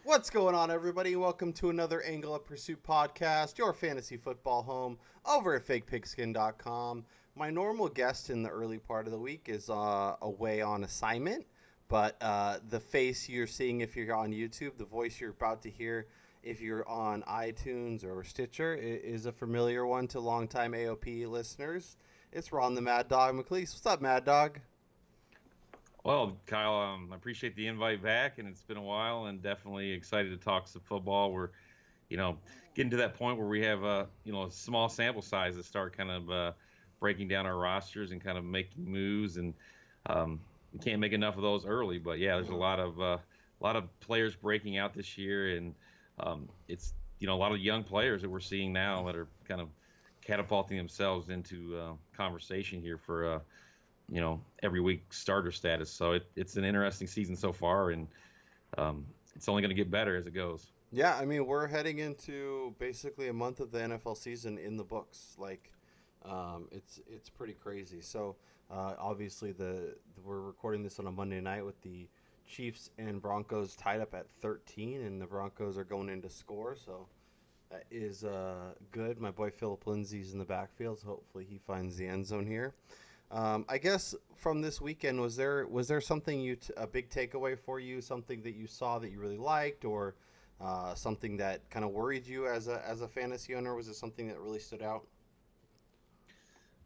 What's going on, everybody? Welcome to another Angle of Pursuit podcast, your fantasy football home over at fakepigskin.com. My normal guest in the early part of the week is away on assignment, but the face you're seeing if you're on YouTube, the voice you're about to hear if you're on iTunes or Stitcher, is a familiar one to longtime AOP listeners. It's Ron the Mad Dog McCleese. What's up, Mad Dog? Well, Kyle, I appreciate the invite back, and it's been a while, and definitely excited to talk some football. We're, you know, getting to that point where we have a small sample size to start kind of breaking down our rosters and kind of making moves, and we can't make enough of those early. But yeah, there's a lot of players breaking out this year, and it's a lot of young players that we're seeing now that are kind of catapulting themselves into conversation here for every week starter status. So it's an interesting season so far, and it's only going to get better as it goes. Yeah, I mean, we're heading into basically a month of the NFL season in the books. It's pretty crazy. So obviously we're recording this on a Monday night with the Chiefs and Broncos tied up at 13, and the Broncos are going into score. So that is good. My boy Philip Lindsay's in the backfield, so hopefully he finds the end zone here. I guess from this weekend, was there something a big takeaway for you, something that you saw that you really liked, or something that kind of worried you as a fantasy owner? Was it something that really stood out?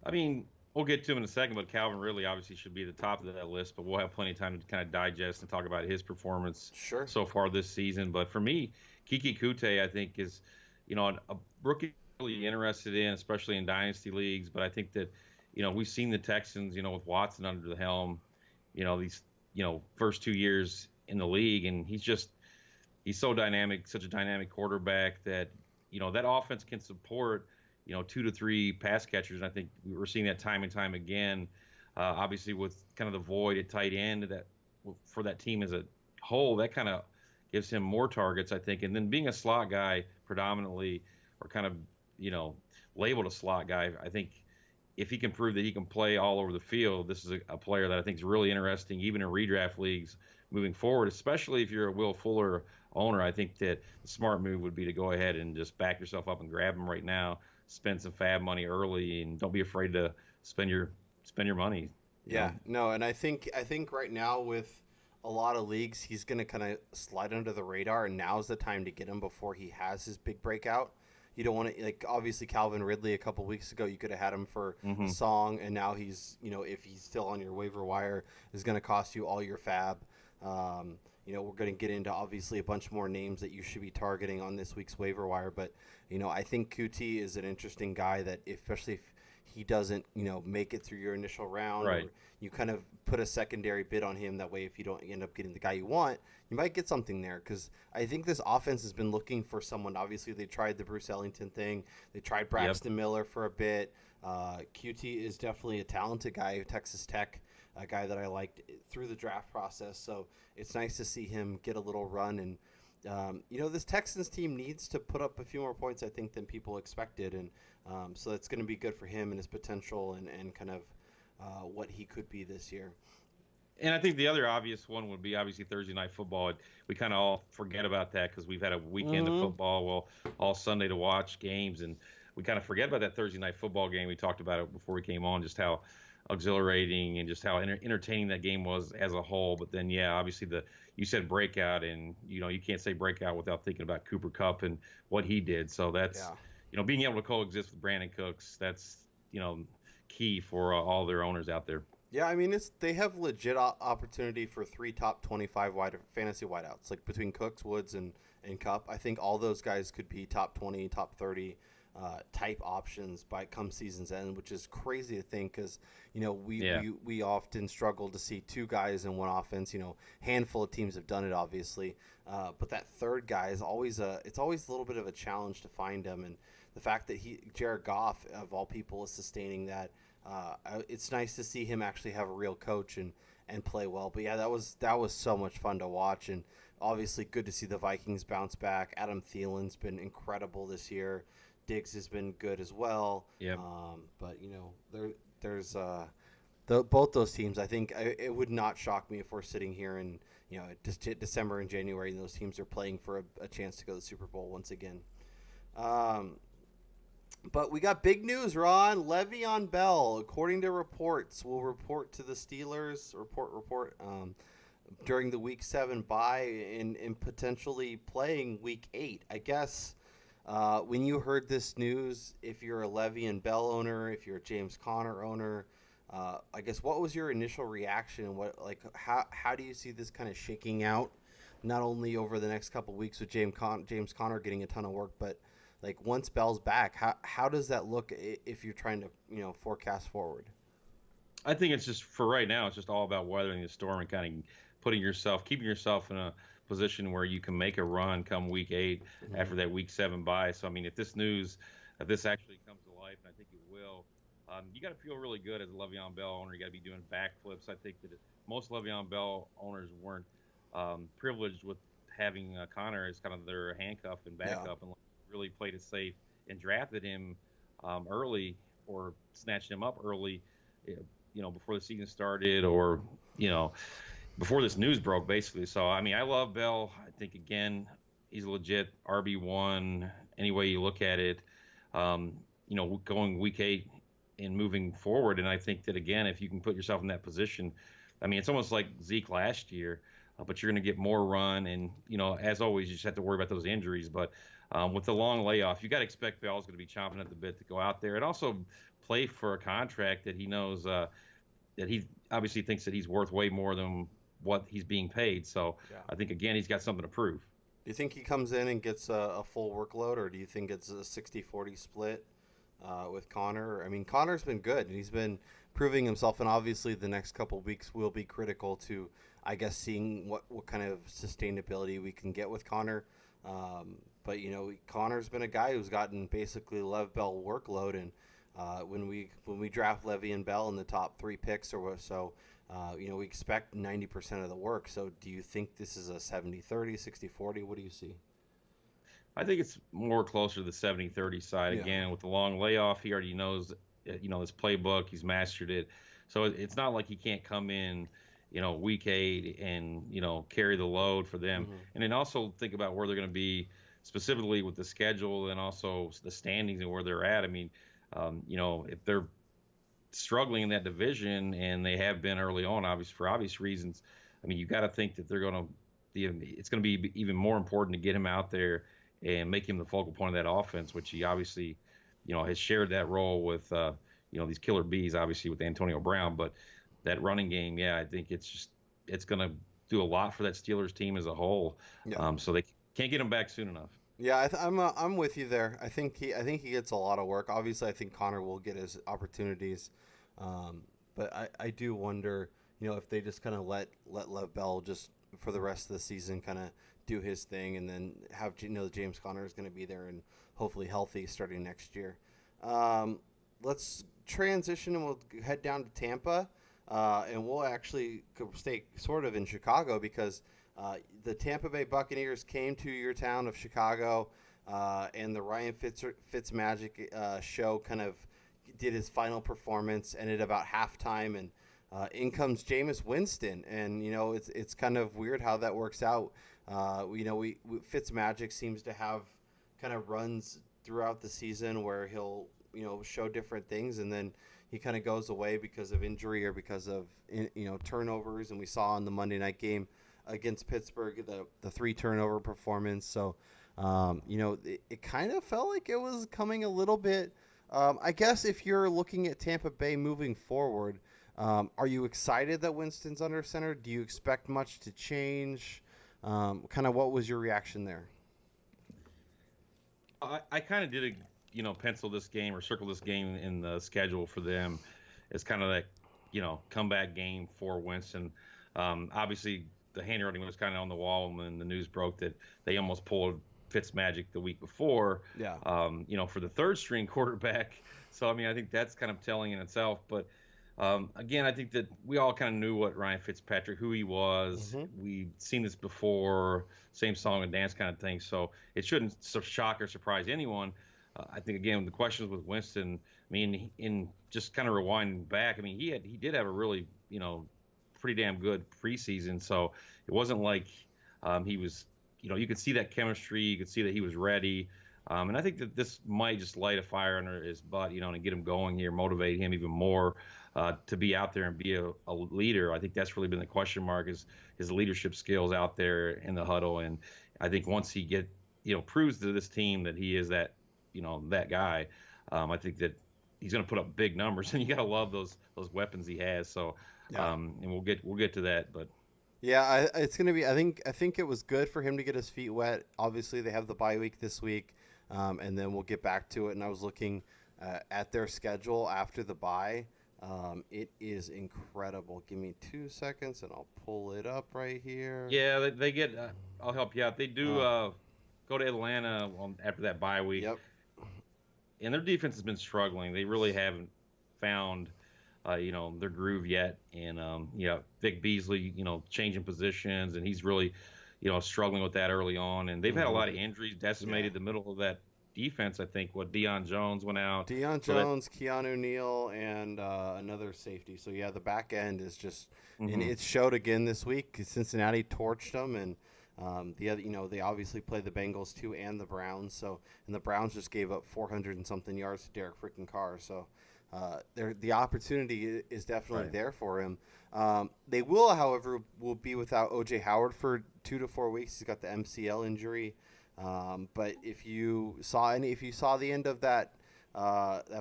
I mean, we'll get to him in a second, but Calvin Ridley obviously should be at the top of that list, but we'll have plenty of time to kind of digest and talk about his performance Sure. so far this season. But for me, Kiki Kute, I think, is, a rookie really interested in, especially in dynasty leagues. But I think that, we've seen the Texans, with Watson under the helm, these, first 2 years in the league, and he's so dynamic, such a dynamic quarterback that, that offense can support, 2 to 3 pass catchers. And I think we're seeing that time and time again. Obviously, with kind of the void at tight end that for that team as a whole, that kind of gives him more targets, I think. And then being a slot guy predominantly, or kind of, labeled a slot guy, I think if he can prove that he can play all over the field, this is a player that I think is really interesting, even in redraft leagues moving forward, especially if you're a Will Fuller owner. I think that the smart move would be to go ahead and just back yourself up and grab him right now, spend some fab money early, and don't be afraid to spend your money. You Yeah, know, no, and I think right now with a lot of leagues, he's going to kind of slide under the radar, and now's the time to get him before he has his big breakout. You don't want to, like, obviously Calvin Ridley a couple weeks ago, you could have had him for a hmm song, and now if he's still on your waiver wire, is going to cost you all your fab. We're going to get into obviously a bunch more names that you should be targeting on this week's waiver wire, but I think QT is an interesting guy that, especially if he doesn't, make it through your initial round, right. or you kind of put a secondary bid on him. That way, if you don't end up getting the guy you want, you might get something there. Because I think this offense has been looking for someone. Obviously, they tried the Bruce Ellington thing. They tried Yep. Braxton Miller for a bit. QT is definitely a talented guy, Texas Tech, a guy that I liked through the draft process. So it's nice to see him get a little run. And this Texans team needs to put up a few more points, I think, than people expected, and so that's going to be good for him and his potential, and kind of what he could be this year. And I think the other obvious one would be obviously Thursday night football. We kind of all forget about that because we've had a weekend of Mm-hmm. football, well, all Sunday to watch games, and we kind of forget about that Thursday night football game. We talked about it before we came on, just how exhilarating and just how entertaining that game was as a whole. But then, yeah, obviously you said breakout, and you can't say breakout without thinking about Cooper Kupp and what he did. So that's Yeah. being able to coexist with Brandon Cooks. That's key for all their owners out there. Yeah, I mean, they have legit opportunity for three top 25 wide fantasy wideouts, like between Cooks, Woods, and Cup. I think all those guys could be top 20, top 30 type options by come season's end, which is crazy to think because we, Yeah. we we often struggle to see two guys in one offense. Handful of teams have done it, obviously, but that third guy is always a little bit of a challenge to find him, and the fact that Jared Goff of all people is sustaining that. It's nice to see him actually have a real coach and play well. But yeah, that was so much fun to watch, and obviously good to see the Vikings bounce back. Adam Thielen's been incredible this year. Diggs has been good as well. Yep. But there's both those teams. I think it would not shock me if we're sitting here in just December and January, and those teams are playing for a chance to go to the Super Bowl once again. Um, but we got big news, Ron. Le'Veon Bell, according to reports, will report to the Steelers. Report. During the Week 7 bye and potentially playing Week 8. I guess when you heard this news, if you're a Le'Veon Bell owner, if you're a James Conner owner, I guess what was your initial reaction? And how do you see this kind of shaking out? Not only over the next couple of weeks with James Conner getting a ton of work, but like once Bell's back, how does that look if you're trying to forecast forward? I think it's just for right now. It's just all about weathering the storm and kind of keeping yourself in a position where you can make a run come Week 8 after that Week 7 bye. So I mean, if this actually comes to life, and I think it will, you got to feel really good as a Le'Veon Bell owner. You got to be doing backflips. I think that most Le'Veon Bell owners weren't privileged with having Connor as kind of their handcuff and backup, and really played it safe and drafted him early or snatched him up early, before the season started or before this news broke, basically. So, I mean, I love Bell. I think, again, he's a legit RB1 any way you look at it, going Week 8 and moving forward. And I think that, again, if you can put yourself in that position, I mean, it's almost like Zeke last year, but you're going to get more run. And, as always, you just have to worry about those injuries. But with the long layoff, you got to expect Bell's going to be chomping at the bit to go out there and also play for a contract that he knows that he obviously thinks that he's worth way more than what he's being paid. So I think, again, he's got something to prove. Do you think he comes in and gets a full workload, or do you think it's a 60-40 split with Connor? I mean, Connor's been good, and he's been proving himself, and obviously the next couple of weeks will be critical to, I guess, seeing what kind of sustainability we can get with Connor. But, Connor's been a guy who's gotten basically Lev Bell workload, and when we draft Le'Veon Bell in the top 3 picks or so, we expect 90% of the work. So do you think this is a 70-30, 60-40? What do you see? I think it's more closer to the 70-30 side. Yeah. Again, with the long layoff, he already knows, his playbook. He's mastered it. So it's not like he can't come in, Week 8 and, carry the load for them. Mm-hmm. And then also think about where they're going to be specifically with the schedule and also the standings and where they're at. I mean, if they're struggling in that division, and they have been early on, obviously for obvious reasons, I mean, you got to think that it's going to be even more important to get him out there and make him the focal point of that offense, which he obviously, has shared that role with, these killer bees, obviously with Antonio Brown. But that running game, I think it's going to do a lot for that Steelers team as a whole. Yeah. So they can't get him back soon enough. Yeah, I'm with you there. I think he gets a lot of work. Obviously, I think Connor will get his opportunities, but I do wonder, if they just kind of let Lev Bell just for the rest of the season kind of do his thing, and then have James Conner is going to be there and hopefully healthy starting next year. Let's transition and we'll head down to Tampa, and we'll actually stay sort of in Chicago because. The Tampa Bay Buccaneers came to your town of Chicago, and the Ryan Fitzmagic show kind of did his final performance, ended about halftime, and in comes Jameis Winston, and it's kind of weird how that works out. Fitzmagic seems to have kind of runs throughout the season where he'll show different things, and then he kind of goes away because of injury or because of turnovers, and we saw in the Monday night game against Pittsburgh, the 3 turnover performance. So, it kind of felt like it was coming a little bit. I guess if you're looking at Tampa Bay moving forward, are you excited that Winston's under center? Do you expect much to change? Kind of what was your reaction there? I kind of did pencil this game or circle this game in the schedule for them as kind of that, comeback game for Winston. Obviously, the handwriting was kind of on the wall when the news broke that they almost pulled Fitzmagic the week before, for the third string quarterback. So, I mean, I think that's kind of telling in itself. But, again, I think that we all kind of knew what Ryan Fitzpatrick, who he was. Mm-hmm. We've seen this before, same song and dance kind of thing. So it shouldn't shock or surprise anyone. I think, again, the questions with Winston, I mean, in just kind of rewinding back, I mean, he did have a really, pretty damn good preseason. So it wasn't like he was, you could see that chemistry. You could see that he was ready. And I think that this might just light a fire under his butt, and get him going here, motivate him even more to be out there and be a leader. I think that's really been the question mark, is his leadership skills out there in the huddle. And I think once he proves to this team that he is that, that guy, I think that he's going to put up big numbers, and you got to love those weapons he has. So, Yeah. and we'll get to that, but. Yeah, it's gonna be. I think it was good for him to get his feet wet. Obviously, they have the bye week this week, and then we'll get back to it. And I was looking at their schedule after the bye. It is incredible. Give me 2 seconds, and I'll pull it up right here. Yeah, they get. I'll help you out. They do go to Atlanta after that bye week. Yep. And their defense has been struggling. They really haven't found, their groove yet. And Vic Beasley, changing positions, and he's really, struggling with that early on. And they've had a lot of injuries, decimated the middle of that defense. I think Deion Jones went out. Deion Jones, Keanu Neal, and another safety. So yeah, the back end is just, and it showed again this week. Cincinnati torched them, and the other, they obviously play the Bengals too and the Browns. So, and the Browns just gave up 400 and something yards to Derek freaking Carr. So, the opportunity is definitely there for him. They will, however, be without O.J. Howard for 2 to 4 weeks. He's got the MCL injury. But if you saw the end of that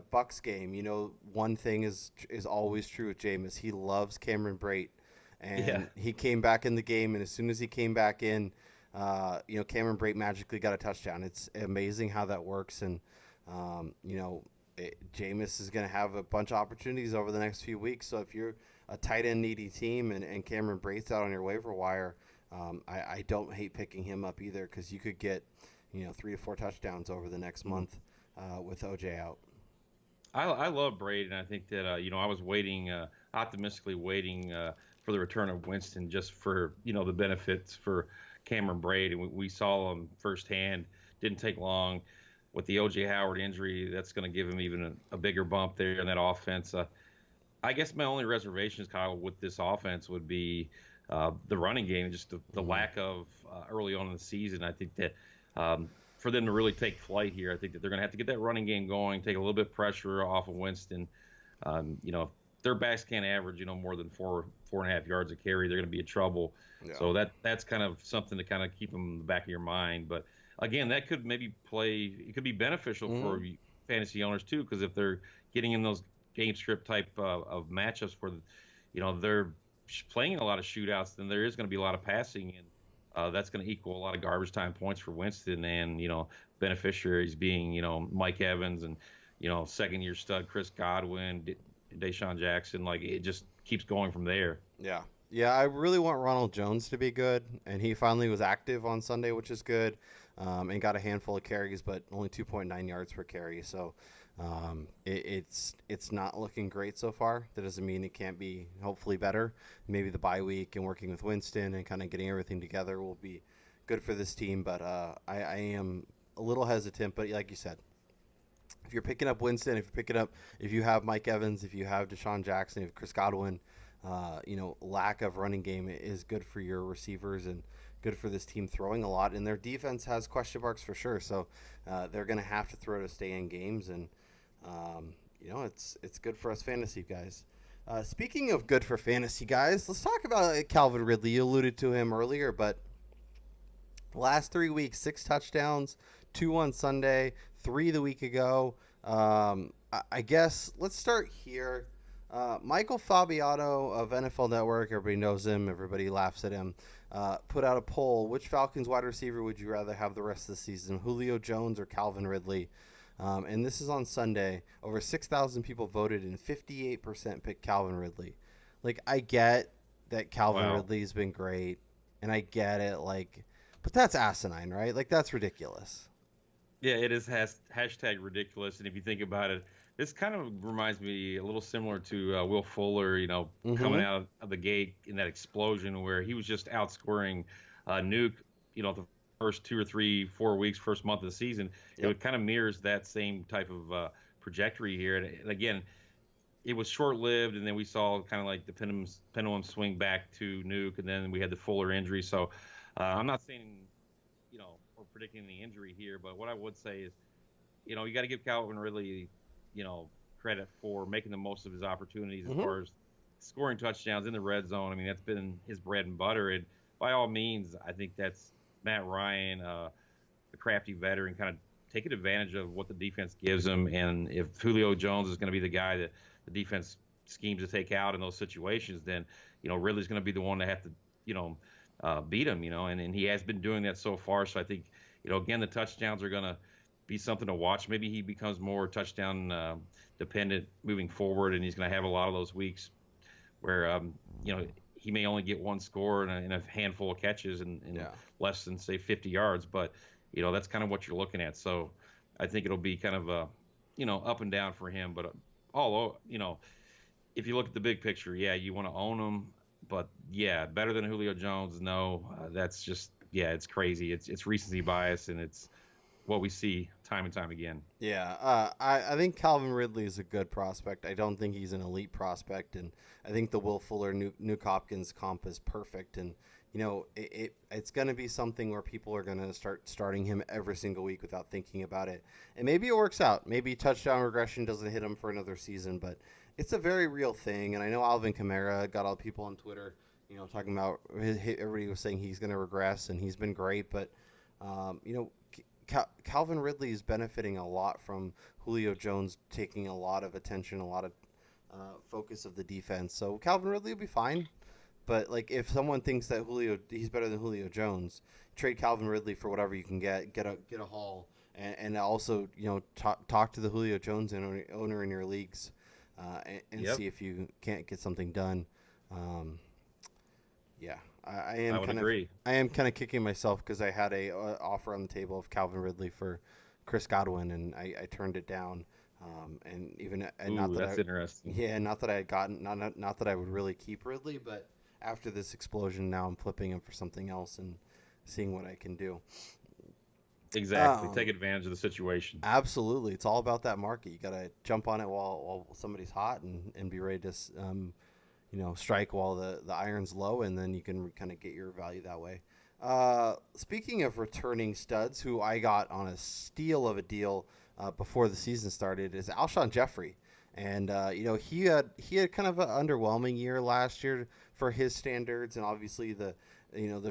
Bucks game, one thing is always true with Jameis. He loves Cameron Brate. And he came back in the game, and as soon as he came back in, Cameron Brate magically got a touchdown. It's amazing how that works, and Jameis is going to have a bunch of opportunities over the next few weeks. So if you're a tight end needy team and Cameron Brate's out on your waiver wire, I don't hate picking him up either, because you could get 3 to 4 touchdowns over the next month with OJ out. I love Brate, and I think that I was optimistically waiting for the return of Winston, just for the benefits for Cameron Brate, and we saw him firsthand. Didn't take long with the O.J. Howard injury. That's going to give him even a bigger bump there in that offense. I guess my only reservations, Kyle, with this offense would be the running game, just the lack of early on in the season. I think that for them to really take flight here, I think that they're going to have to get that running game going, take a little bit of pressure off of Winston. If their backs can't average, more than 4.5 yards a carry, they're going to be in trouble. Yeah. So that's kind of something to kind of keep them in the back of your mind. But again, that could maybe it could be beneficial for fantasy owners too, because if they're getting in those game script type of matchups where, they're playing in a lot of shootouts, then there is going to be a lot of passing, and that's going to equal a lot of garbage time points for Winston, and beneficiaries being Mike Evans and second-year stud Chris Godwin, Deshaun Jackson. Like, it just keeps going from there. Yeah, I really want Ronald Jones to be good, and he finally was active on Sunday, which is good, and got a handful of carries, but only 2.9 yards per carry. So it's not looking great so far. That doesn't mean it can't be hopefully better. Maybe the bye week and working with Winston and kind of getting everything together will be good for this team. But I am a little hesitant. But like you said, if you're picking up Winston, if you have Mike Evans, if you have Deshaun Jackson, if you have Chris Godwin, lack of running game is good for your receivers and good for this team throwing a lot. And their defense has question marks for sure. So they're going to have to throw to stay in games. And, it's good for us fantasy guys. Speaking of good for fantasy guys, let's talk about Calvin Ridley. You alluded to him earlier, but last 3 weeks, 6 touchdowns, 2 on Sunday, 3 the week ago. I guess let's start here. Michael Fabiano of NFL Network, everybody knows him, everybody laughs at him, put out a poll. Which Falcons wide receiver would you rather have the rest of the season, Julio Jones or Calvin Ridley? And this is on Sunday. Over 6,000 people voted, and 58% picked Calvin Ridley. Like, I get that Calvin Ridley's been great, and I get it, but that's asinine, right? Like, that's ridiculous. Yeah, it is hashtag ridiculous, and if you think about it, this kind of reminds me a little similar to Will Fuller, coming out of the gate in that explosion where he was just outscoring Nuke, the first 2 or 3, 4 weeks, first month of the season. Yep. It kind of mirrors that same type of trajectory here. And again, it was short-lived, and then we saw kind of like the pendulum swing back to Nuke, and then we had the Fuller injury. So I'm not saying, or predicting the injury here, but what I would say is, you got to give Calvin Ridley, credit for making the most of his opportunities as Hmm. far as scoring touchdowns in the red zone. I mean, that's been his bread and butter, and by all means, I think that's Matt Ryan, a crafty veteran, kind of taking advantage of what the defense gives him. And if Julio Jones is going to be the guy that the defense schemes to take out in those situations, then Ridley's going to be the one to have to beat him. And he has been doing that so far. So I think again the touchdowns are going to be something to watch. Maybe he becomes more touchdown dependent moving forward, and he's going to have a lot of those weeks where he may only get one score in a handful of catches and less than say 50 yards, but that's kind of what you're looking at. So I think it'll be kind of up and down for him. But if you look at the big picture, yeah, you want to own him, but yeah, better than Julio Jones. No, that's just it's crazy. It's recency bias, and it's what we see time and time again. Yeah, I think Calvin Ridley is a good prospect. I don't think he's an elite prospect, and I think the Will Fuller, Nuke Hopkins comp is perfect. And it's going to be something where people are going to start starting him every single week without thinking about it. And maybe it works out. Maybe touchdown regression doesn't hit him for another season, but it's a very real thing. And I know Alvin Kamara got all the people on Twitter, talking about everybody was saying he's going to regress, and he's been great, but Calvin Ridley is benefiting a lot from Julio Jones taking a lot of attention, a lot of focus of the defense. So Calvin Ridley will be fine. But like, if someone thinks that he's better than Julio Jones, trade Calvin Ridley for whatever you can get a haul, and also talk to the Julio Jones owner in your leagues, and see if you can't get something done. Yeah. I would agree. I am kind of kicking myself because I had a offer on the table of Calvin Ridley for Chris Godwin, and I turned it down. That's interesting. Yeah, not that I had gotten not that I would really keep Ridley, but after this explosion, now I'm flipping him for something else and seeing what I can do. Exactly. Take advantage of the situation. Absolutely, it's all about that market. You got to jump on it while somebody's hot and be ready to strike while the iron's low, and then you can kind of get your value that way. Speaking of returning studs, who I got on a steal of a deal before the season started, is Alshon Jeffrey. And he had kind of an underwhelming year last year for his standards, and obviously the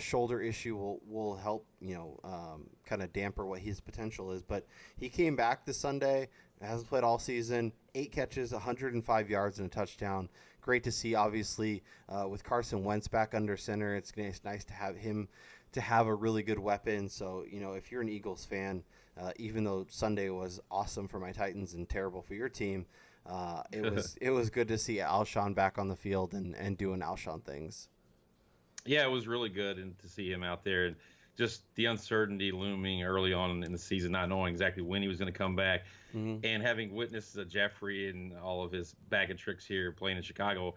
shoulder issue will help kind of damper what his potential is. But he came back this Sunday, hasn't played all season, 8 catches, 105 yards, and a touchdown. Great to see, obviously, with Carson Wentz back under center. It's nice to have him to have a really good weapon. So, if you're an Eagles fan, even though Sunday was awesome for my Titans and terrible for your team, it was good to see Alshon back on the field and doing Alshon things. Yeah, it was really good and to see him out there, and just the uncertainty looming early on in the season, not knowing exactly when he was going to come back, and having witnessed Jeffrey and all of his bag of tricks here playing in Chicago.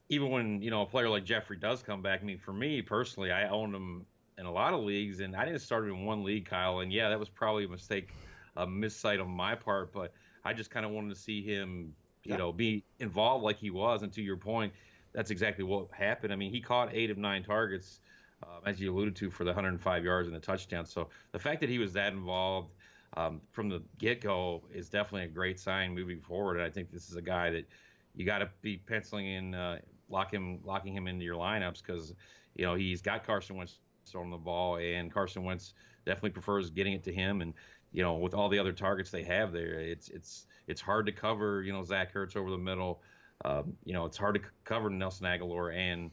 Even when a player like Jeffrey does come back, I mean, for me personally, I owned him in a lot of leagues, and I didn't start him in one league, Kyle. And yeah, that was probably a mistake, a missight on my part, but I just kind of wanted to see him, be involved like he was. And to your point, that's exactly what happened. I mean, he caught 8 of 9 targets, as you alluded to, for the 105 yards and the touchdown. So the fact that he was that involved from the get-go is definitely a great sign moving forward. And I think this is a guy that you got to be penciling in, locking him into your lineups, because he's got Carson Wentz throwing the ball, and Carson Wentz definitely prefers getting it to him. And with all the other targets they have there, it's hard to cover Zach Ertz over the middle. It's hard to cover Nelson Aguilar and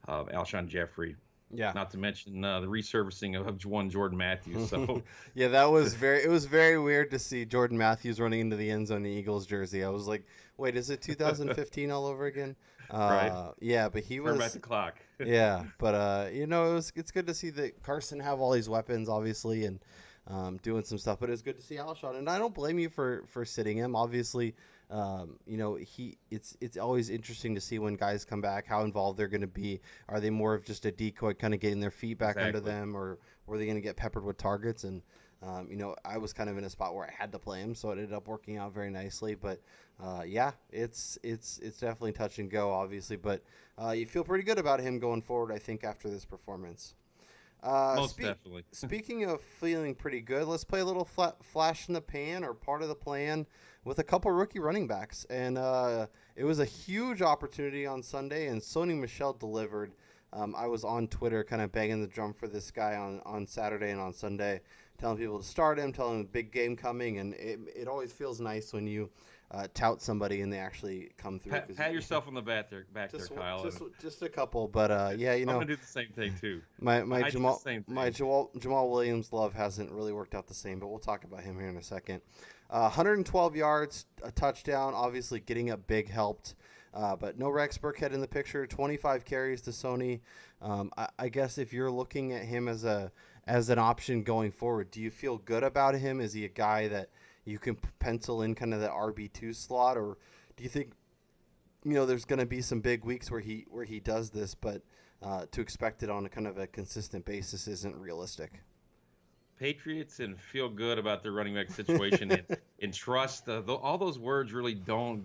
Alshon Jeffrey. Yeah. Not to mention the resurfacing of one Jordan Matthews. So yeah, it was very weird to see Jordan Matthews running into the end zone in the Eagles jersey. I was like, wait, is it 2015 all over again? Right. Yeah, but he was turn back the clock. yeah, but it's good to see that Carson have all these weapons, obviously, and doing some stuff. But it's good to see Alshon, and I don't blame you for sitting him. Obviously, it's always interesting to see when guys come back how involved they're going to be. Are they more of just a decoy, kind of getting their feet back under them, or were they going to get peppered with targets? And I was kind of in a spot where I had to play him, so it ended up working out very nicely. But it's definitely touch and go, obviously. But you feel pretty good about him going forward, I think, after this performance. Most definitely. Speaking of feeling pretty good, let's play a little flash in the pan, or part of the plan, with a couple rookie running backs. And it was a huge opportunity on Sunday, and Sony Michel delivered. I was on Twitter kind of banging the drum for this guy on Saturday and on Sunday, telling people to start him, telling him a big game coming, and it always feels nice when you tout somebody and they actually come through. Pat yourself on the back there, Kyle. Just a couple, but I'm gonna do the same thing too. My Jamal Williams love hasn't really worked out the same, but we'll talk about him here in a second. 112 yards, a touchdown. Obviously, getting up big helped. But no Rex Burkhead in the picture. 25 carries to Sony. I guess if you're looking at him as an option going forward, do you feel good about him? Is he a guy that you can pencil in kind of the RB2 slot, or do you think there's going to be some big weeks where he does this, but to expect it on a kind of a consistent basis isn't realistic? Patriots and feel good about their running back situation and trust. All those words really don't,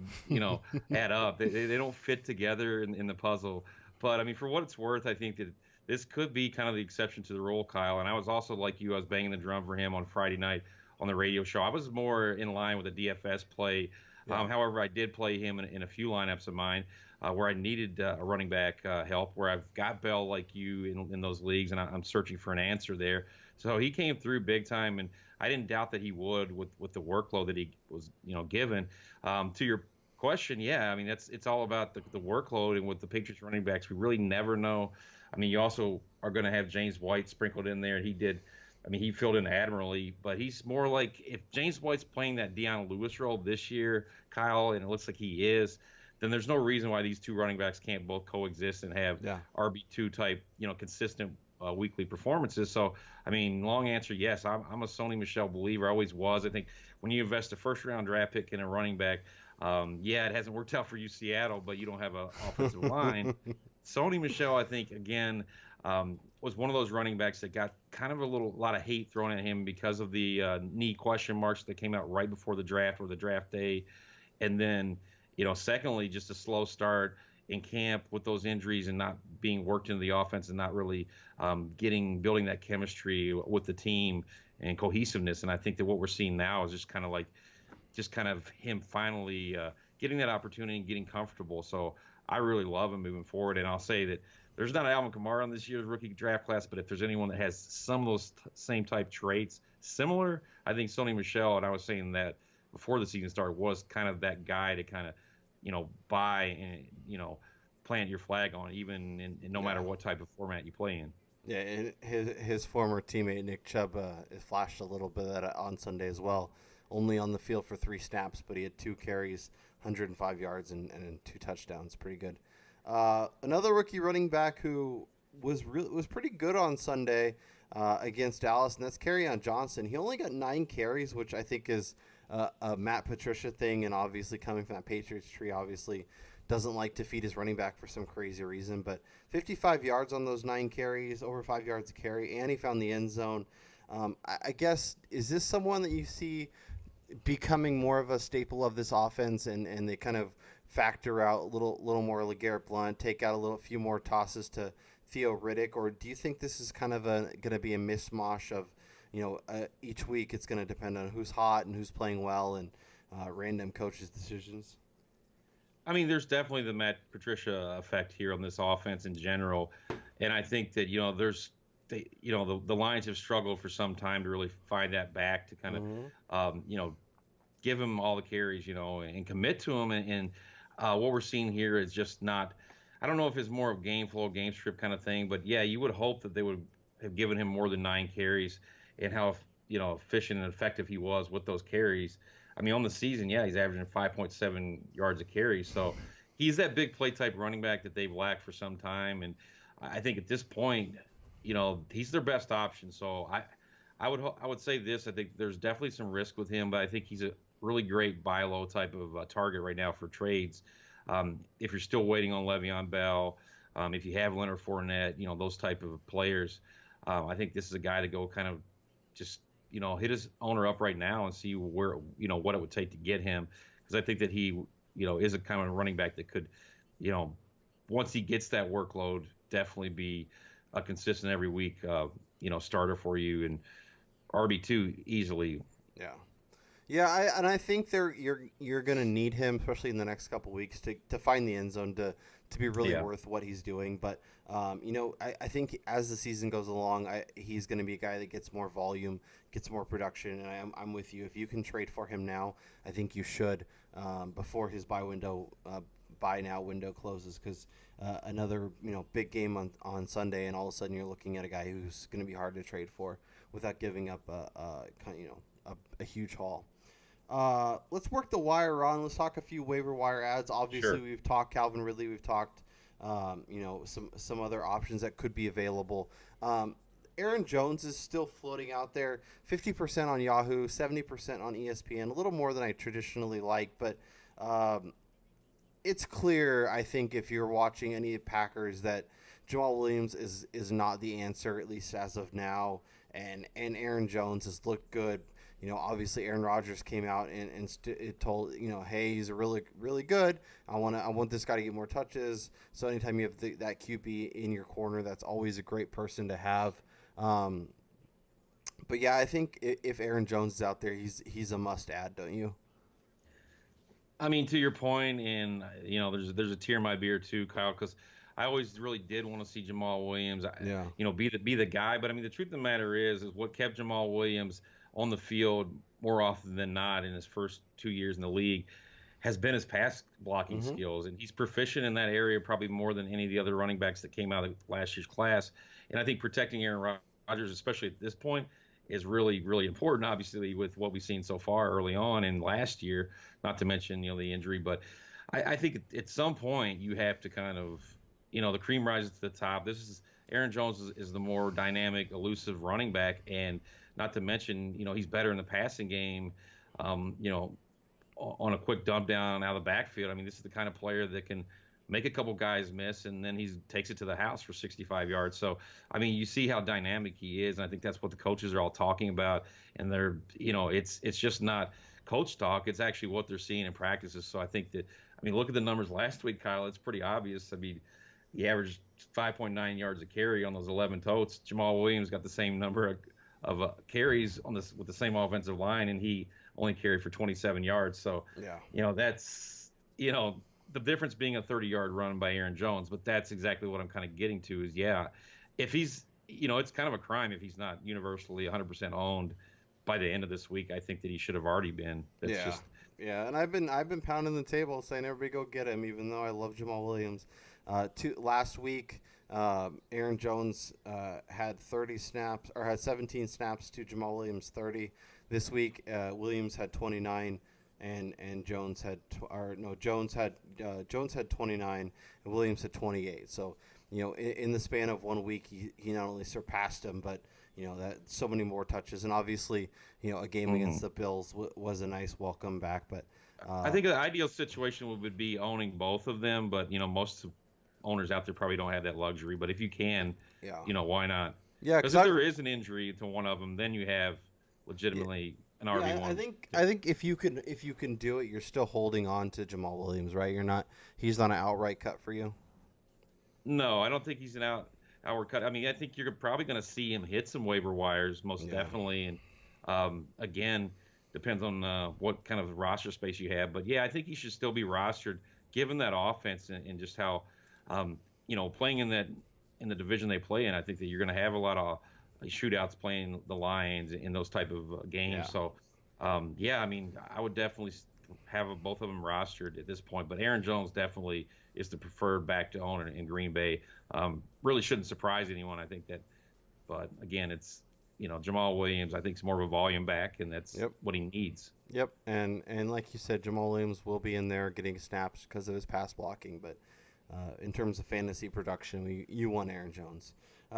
add up. They don't fit together in the puzzle. But, I mean, for what it's worth, I think that this could be kind of the exception to the rule, Kyle. And I was also like you. I was banging the drum for him on Friday night on the radio show. I was more in line with a DFS play. Yeah. However, I did play him in a few lineups of mine where I needed a running back help, where I've got Bell like you in those leagues, and I'm searching for an answer there. So he came through big time, and I didn't doubt that he would with the workload that he was given. To your question, yeah, I mean it's all about the workload, and with the Patriots running backs, we really never know. I mean, you also are going to have James White sprinkled in there, and he filled in admirably, but he's more like, if James White's playing that Deion Lewis role this year, Kyle, and it looks like he is, then there's no reason why these two running backs can't both coexist and have RB2 type, consistent weekly performances. So, I mean, long answer, yes, I'm a Sony Michel believer. I always was. I think when you invest a first-round draft pick in a running back, it hasn't worked out for you, Seattle, but you don't have an offensive line. Sony Michel, I think, again, was one of those running backs that got kind of a lot of hate thrown at him because of the knee question marks that came out right before the draft or the draft day. And then, secondly, just a slow start in camp with those injuries and not being worked into the offense and not really building that chemistry with the team and cohesiveness. And I think that what we're seeing now is just kind of him finally getting that opportunity and getting comfortable. So I really love him moving forward. And I'll say that there's not Alvin Kamara on this year's rookie draft class, but if there's anyone that has some of those same type traits similar, I think Sony Michel, and I was saying that before the season started, was kind of that guy to kind of, buy and, plant your flag on, even in no matter what type of format you play in. Yeah, and his former teammate Nick Chubb flashed a little bit of that on Sunday as well. Only on the field for 3 snaps, but he had 2 carries, 105 yards, and 2 touchdowns. Pretty good. Another rookie running back who was pretty good on Sunday against Dallas, and that's Kerryon Johnson. He only got 9 carries, which I think is a Matt Patricia thing, and obviously coming from that Patriots tree, obviously doesn't like to feed his running back for some crazy reason. But 55 yards on those 9 carries, over 5 yards a carry, and he found the end zone. I guess, is this someone that you see becoming more of a staple of this offense, and they kind of factor out a little more LeGarrette Blount, take out a few more tosses to Theo Riddick, or do you think this is kind of going to be a mishmash of, each week it's going to depend on who's hot and who's playing well and random coaches' decisions? I mean, there's definitely the Matt Patricia effect here on this offense in general, and I think that the Lions have struggled for some time to really find that back to kind of give him all the carries, and commit to him. And what we're seeing here is just not. I don't know if it's more of game flow, game script kind of thing, but yeah, you would hope that they would have given him more than 9 carries, and how efficient and effective he was with those carries. I mean, on the season, yeah, he's averaging 5.7 yards a carry. So he's that big play type running back that they've lacked for some time. And I think at this point, he's their best option. So I would say this. I think there's definitely some risk with him, but I think he's a really great buy low type of target right now for trades. If you're still waiting on Le'Veon Bell, if you have Leonard Fournette, those type of players, I think this is a guy to go kind of just hit his owner up right now and see where what it would take to get him, because I think that he is a kind of running back that could you know once he gets that workload, definitely be a consistent every week starter for you and RB2 easily. Yeah. Yeah, I think you're gonna need him, especially in the next couple weeks, to find the end zone to be really Yeah. worth what he's doing. But I think as the season goes along, he's gonna be a guy that gets more volume, gets more production, and I'm with you. If you can trade for him now, I think you should before his buy now window closes, because another big game on Sunday, and all of a sudden you're looking at a guy who's gonna be hard to trade for without giving up a huge haul. Let's work the wire on. Let's talk a few waiver wire ads. Obviously, Sure. we've talked Calvin Ridley. We've talked, some other options that could be available. Aaron Jones is still floating out there. 50% on Yahoo, 70% on ESPN. A little more than I traditionally like, but um, it's clear, I think, if you're watching any Packers, that Jamal Williams is not the answer, at least as of now. And Aaron Jones has looked good. Obviously Aaron Rodgers came out it told hey, he's a really good. I want this guy to get more touches. So anytime you have that QB in your corner, that's always a great person to have. Um, but yeah, I think if Aaron Jones is out there, he's a must add, don't you? I mean, to your point, and there's a tear in my beer too, Kyle, because I always really did want to see Jamal Williams, Yeah. be the guy. But I mean, the truth of the matter is what kept Jamal Williams on the field more often than not in his first 2 years in the league has been his pass blocking Mm-hmm. skills, and he's proficient in that area probably more than any of the other running backs that came out of last year's class. And I think protecting Aaron Rodgers, especially at this point, is really, really important. Obviously, with what we've seen so far early on in last year, not to mention the injury, but I think at some point you have to kind of the cream rises to the top. This is Aaron Jones is the more dynamic, elusive running back, and not to mention he's better in the passing game. Um, you know, on a quick dump down out of the backfield. I mean, this is the kind of player that can make a couple guys miss, and then he takes it to the house for 65 yards. So, I mean, you see how dynamic he is, and I think that's what the coaches are all talking about. And they're, it's just not coach talk; it's actually what they're seeing in practices. So, I think that, I mean, look at the numbers last week, Kyle. It's pretty obvious. I mean, he averaged 5.9 yards a carry on those 11 totes. Jamal Williams got the same number of carries on this with the same offensive line, and he only carried for 27 yards. So, Yeah. that's the difference being a 30-yard run by Aaron Jones. But that's exactly what I'm kind of getting to is, yeah, if he's it's kind of a crime if he's not universally 100% owned by the end of this week. I think that he should have already been. That's Yeah. just Yeah, and I've been pounding the table saying everybody go get him, even though I love Jamal Williams. Last week, Aaron Jones had 30 snaps, or had 17 snaps to Jamal Williams 30. This week, Williams had 29, and Jones had or no Jones had 29, and Williams had 28. So in the span of 1 week, he not only surpassed him, but that so many more touches, and obviously a game mhm. against the Bills was a nice welcome back. But I uh, think the ideal situation would be owning both of them, but most owners out there probably don't have that luxury. But if you can, yeah, why not? yeah, Because because if I there is an injury to one of them, then you have yeah, legitimately an yeah, RB I one. think if you can do it, you're still holding on to Jamal Williams, right? He's not an outright cut for you. No, I don't think he's an outward cut. I mean, I think you're probably going to see him hit some waiver wires, most Yeah. definitely. And again, depends on what kind of roster space you have. But yeah, I think he should still be rostered, given that offense and just how, playing in the division they play in. I think that you're going to have a lot of shootouts playing the Lions in those type of games. Yeah. So, yeah, I mean, I would definitely have both of them rostered at this point. But Aaron Jones definitely is the preferred back to own in Green Bay. Really shouldn't surprise anyone. I think that, but again, it's Jamal Williams. I think is more of a volume back, and that's Yep. what he needs. Yep. And like you said, Jamal Williams will be in there getting snaps because of his pass blocking. But in terms of fantasy production, you want Aaron Jones.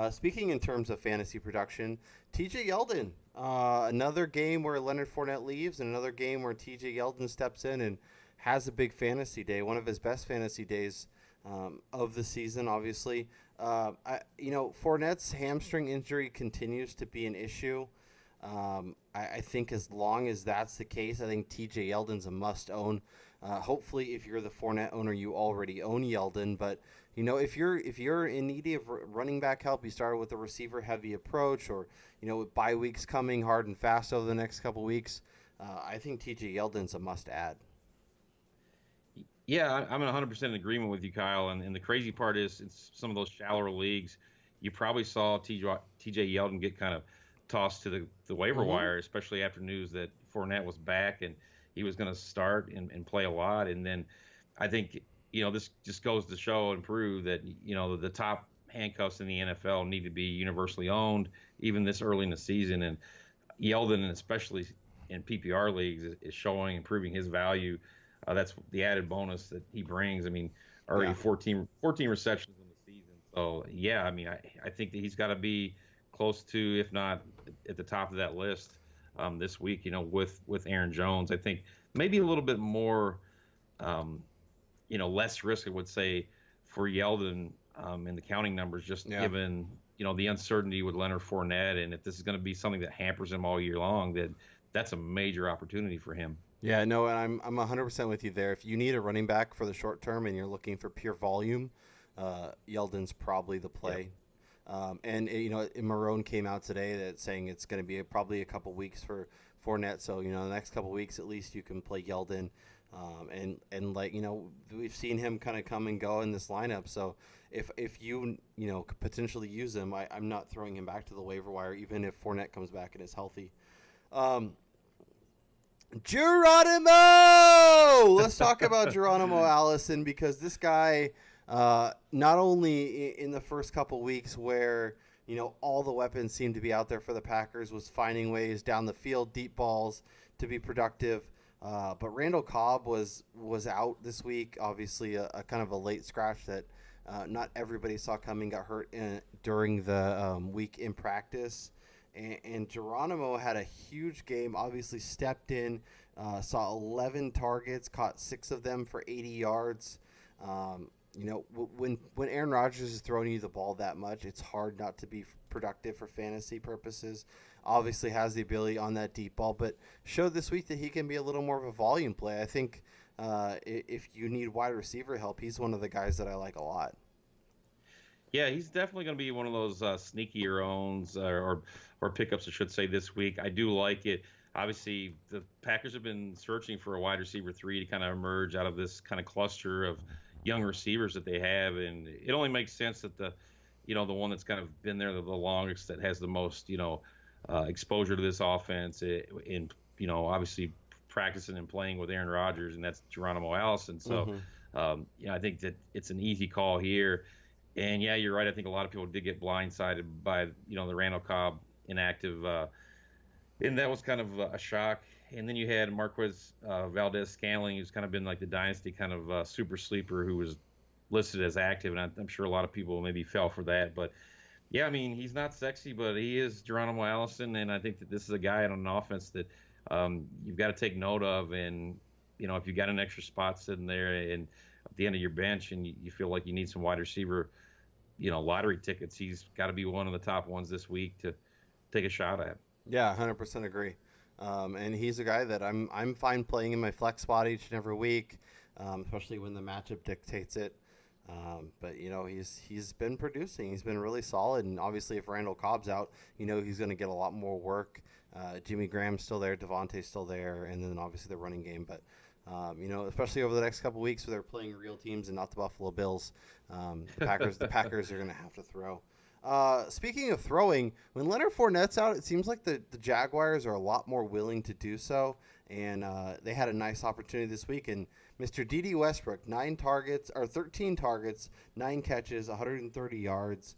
Speaking in terms of fantasy production, TJ Yeldon, another game where Leonard Fournette leaves, and another game where TJ Yeldon steps in and has a big fantasy day, one of his best fantasy days of the season, obviously. Fournette's hamstring injury continues to be an issue. I think as long as that's the case, I think TJ Yeldon's a must-own. Hopefully, if you're the Fournette owner, you already own Yeldon. But if you're in need of running back help, you started with a receiver-heavy approach, or with bye weeks coming hard and fast over the next couple weeks. I think TJ Yeldon's a must-add. Yeah, I'm in 100% in agreement with you, Kyle. And the crazy part is, in some of those shallower leagues, you probably saw TJ Yeldon get kind of tossed to the waiver wire, especially after news that Fournette was back and he was going to start and play a lot. And then I think, this just goes to show and prove that, the top handcuffs in the NFL need to be universally owned, even this early in the season. And Yeldon, and especially in PPR leagues, is showing and proving his value. That's the added bonus that he brings. I mean, already 14 receptions in the season. So, yeah, I mean, I think that he's got to be close to, if not at the top of that list this week, with Aaron Jones. I think maybe a little bit more, less risk, I would say, for Yeldon in the counting numbers, just given, the uncertainty with Leonard Fournette. And if this is going to be something that hampers him all year long, then that's a major opportunity for him. Yeah, no, and I'm 100% with you there. If you need a running back for the short term and you're looking for pure volume, Yeldon's probably the play. And Marone came out today that saying it's going to be probably a couple weeks for Fournette. So the next couple weeks at least you can play Yeldon, we've seen him kind of come and go in this lineup. So if you could potentially use him, I'm not throwing him back to the waiver wire even if Fournette comes back and is healthy. Geronimo! Let's talk about Geronimo Allison, because this guy, not only in the first couple weeks where, all the weapons seemed to be out there for the Packers, was finding ways down the field, deep balls to be productive. But Randall Cobb was out this week. Obviously, a kind of a late scratch that not everybody saw coming, got hurt during the week in practice. And Geronimo had a huge game, obviously stepped in, saw 11 targets, caught 6 of them for 80 yards. When Aaron Rodgers is throwing you the ball that much, it's hard not to be productive for fantasy purposes. Obviously has the ability on that deep ball, but showed this week that he can be a little more of a volume play. I think if you need wide receiver help, he's one of the guys that I like a lot. Yeah, he's definitely going to be one of those sneakier owns or pickups, I should say, this week. I do like it. Obviously, the Packers have been searching for a wide receiver 3 to kind of emerge out of this kind of cluster of young receivers that they have, and it only makes sense that the one that's kind of been there the longest, that has the most exposure to this offense, in obviously practicing and playing with Aaron Rodgers, and that's Geronimo Allison. So, I think that it's an easy call here. And yeah, you're right. I think a lot of people did get blindsided by the Randall Cobb inactive, and that was kind of a shock. And then you had Marquez Valdez-Scantling, who's kind of been like the dynasty kind of super sleeper, who was listed as active, and I'm sure a lot of people maybe fell for that. But yeah, I mean, he's not sexy, but he is Geronimo Allison, and I think that this is a guy on an offense that you've got to take note of. And if you got an extra spot sitting there and at the end of your bench, and you feel like you need some wide receiver lottery tickets, he's got to be one of the top ones this week to take a shot at. Yeah, 100% agree. And he's a guy that I'm fine playing in my flex spot each and every week, especially when the matchup dictates it. But he's been producing. He's been really solid, and obviously if Randall Cobb's out, he's going to get a lot more work. Jimmy Graham's still there, Devontae's still there, and then obviously the running game. But especially over the next couple weeks where they're playing real teams and not the Buffalo Bills, the Packers are going to have to throw. Speaking of throwing, when Leonard Fournette's out, it seems like the Jaguars are a lot more willing to do so, and they had a nice opportunity this week. And Mr. D.D. Westbrook, 13 targets, 9 catches, 130 yards.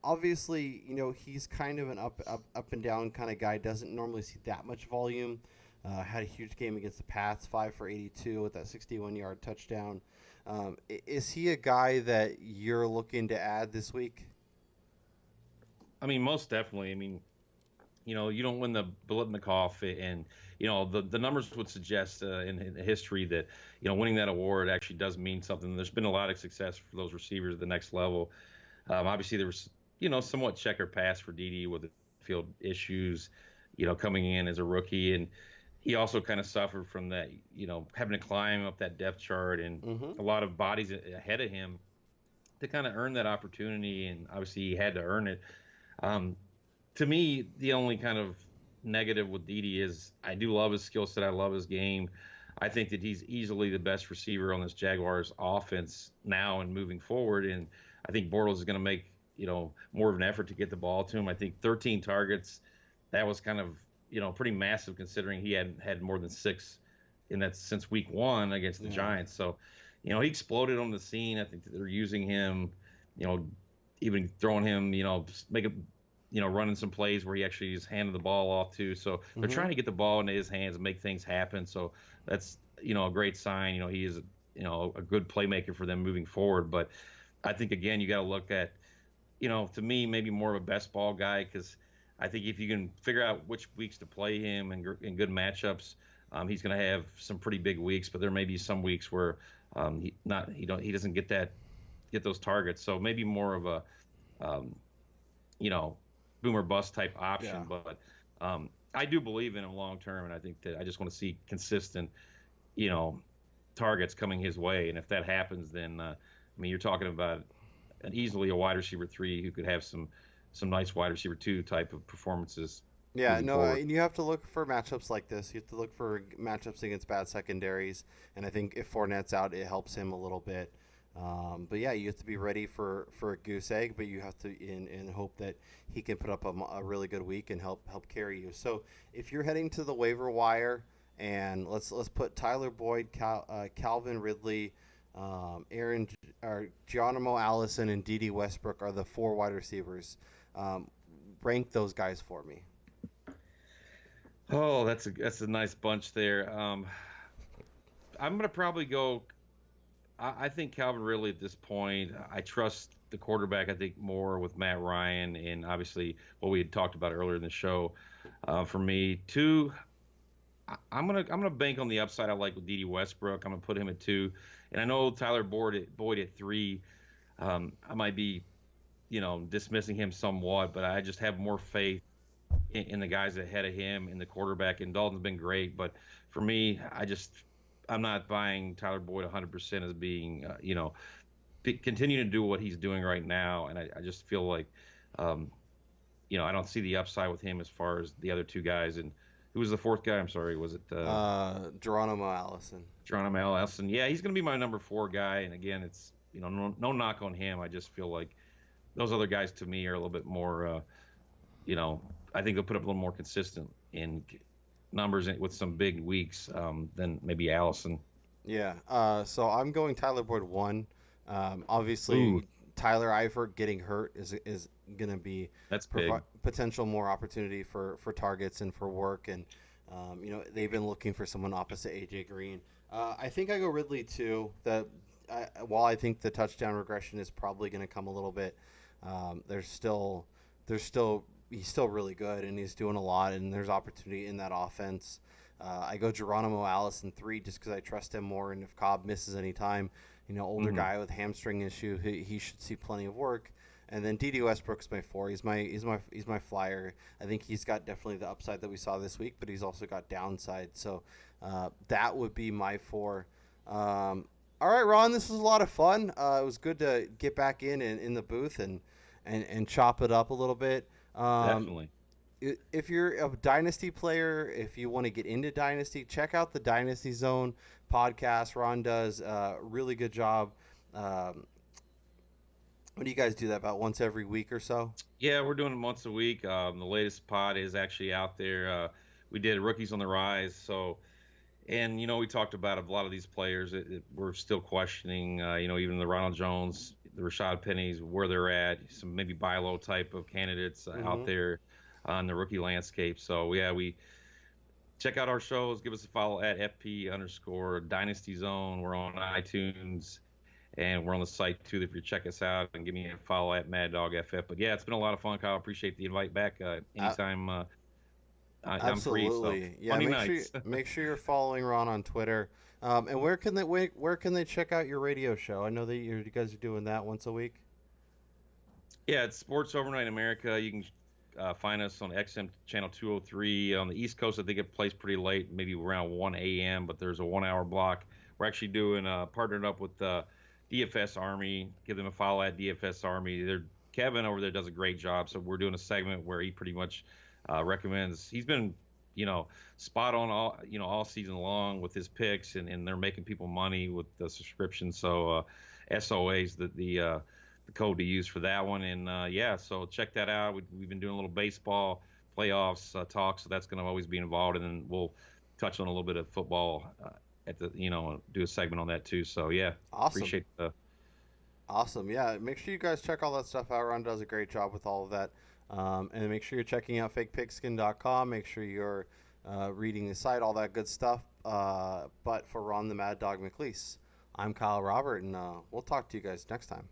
Obviously, he's kind of an up and down kind of guy. Doesn't normally see that much volume. Had a huge game against the Pats, 5 for 82 with that 61-yard touchdown. Is he a guy that you're looking to add this week? I mean, most definitely. I mean, you don't win the Biletnikoff, and the numbers would suggest in history that winning that award actually does mean something. There's been a lot of success for those receivers at the next level. Obviously, there was somewhat checker pass for Dede with the field issues, coming in as a rookie, and he also kind of suffered from that, having to climb up that depth chart and Mm-hmm. a lot of bodies ahead of him to kind of earn that opportunity, and obviously he had to earn it. Um, to me, the only kind of negative with Dede is I do love his skill set. I love his game. I think that he's easily the best receiver on this Jaguars offense now and moving forward. And I think Bortles is going to make, more of an effort to get the ball to him. I think 13 targets, that was kind of, pretty massive considering he hadn't had more than 6 in that since week 1 against the Giants. So, he exploded on the scene. I think that they're using him, even throwing him, make a running some plays where he actually is handing the ball off to. So they're Mm-hmm. trying to get the ball into his hands and make things happen. So that's, a great sign. He is, a good playmaker for them moving forward. But I think, again, you got to look at, to me, maybe more of a best ball guy, because I think if you can figure out which weeks to play him in good matchups, he's going to have some pretty big weeks. But there may be some weeks where he doesn't get those targets. So maybe more of a, you know, boom or bust type option. Yeah. But I do believe in him long term, and I think that I just want to see consistent, you know, targets coming his way. And if that happens, then I mean, you're talking about easily a wide receiver 3 who could have some nice wide receiver 2 type of performances Yeah, moving no, forward. and you have to look for matchups like this. You have to look for matchups against bad secondaries, and I think if Fournette's out, it helps him a little bit. But yeah, you have to be ready for a goose egg, but you have to in hope that he can put up a really good week and help carry you. So if you're heading to the waiver wire, and let's put Tyler Boyd, Calvin Ridley, Aaron or Geronimo Allison, and Dede Westbrook are the 4 wide receivers. Rank those guys for me. Oh, that's a nice bunch there. I'm gonna probably go. I think Calvin Ridley at this point. I trust the quarterback. I think more with Matt Ryan, and obviously what we had talked about earlier in the show. For me, 2. I'm gonna bank on the upside I like with Dede Westbrook. I'm gonna put him at 2, and I know Tyler Boyd at 3. I might be, dismissing him somewhat, but I just have more faith in the guys ahead of him in the quarterback. And Dalton's been great, but for me, I'm not buying Tyler Boyd 100% as being, continuing to do what he's doing right now. And I just feel like, I don't see the upside with him as far as the other 2 guys. And who was the 4th guy? I'm sorry, was it Geronimo Allison. Geronimo Allison? Yeah, he's going to be my number 4 guy. And again, it's no knock on him. I just feel like those other guys to me are a little bit more, I think they'll put up a little more consistent in numbers with some big weeks than maybe Allison. Yeah. So I'm going Tyler Boyd 1. Obviously, Ooh, Tyler Eifert getting hurt is going to be that's big. potential more opportunity for targets and for work. And, they've been looking for someone opposite A.J. Green. I think I go Ridley too. While I think the touchdown regression is probably going to come a little bit, there's still he's still really good and he's doing a lot, and there's opportunity in that offense. I go Geronimo Allison 3 just because I trust him more, and if Cobb misses any time, older Hmm. guy with hamstring issue, he should see plenty of work. And then Dede Westbrook's my 4. He's my flyer. I think he's got definitely the upside that we saw this week, but he's also got downside. So that would be my 4. All right, Ron, this was a lot of fun. It was good to get back in the booth and chop it up a little bit. Um, Definitely. if you're a dynasty player, if you want to get into dynasty, check out the Dynasty Zone podcast. Ron does a really good job. When do you guys do that? About once every week or so? Yeah, we're doing it once a week. The latest pod is actually out there. We did Rookies on the Rise. So, and, we talked about a lot of these players. We're still questioning, even the Ronald Jones, the Rashad Pennies, where they're at, some maybe buy low type of candidates out Mm-hmm. there on the rookie landscape. So, yeah, we check out our shows. Give us a follow at FP _ Dynasty Zone. We're on iTunes And we're on the site too if you check us out, and give me a follow at Mad Dog FF. But yeah, it's been a lot of fun, Kyle. Appreciate the invite back. A- Anytime I'm free, so Absolutely. Yeah, funny make sure nights. make sure you're following Ron on Twitter. And where can they check out your radio show? I know that you guys are doing that once a week. Yeah, it's Sports Overnight America. You can find us on XM channel 203 on the East Coast. I think it plays pretty late, maybe around 1 a.m. But there's a 1 hour block. We're actually doing partnered up with DFS Army. Give them a follow at DFS Army. Kevin over there does a great job. So we're doing a segment where he pretty much recommends. He's been spot on all season long with his picks, and they're making people money with the subscription. So SOA's the code to use for that one. And yeah, so check that out. We've been doing a little baseball playoffs talk, so that's going to always be involved, and then we'll touch on a little bit of football at the do a segment on that too. So yeah, Awesome. appreciate the. Awesome. Yeah, make sure you guys check all that stuff out. Ron does a great job with all of that. And make sure you're checking out fakepigskin.com. Make sure you're reading the site, all that good stuff. But for Ron the Mad Dog McCleese, I'm Kyle Robert, and we'll talk to you guys next time.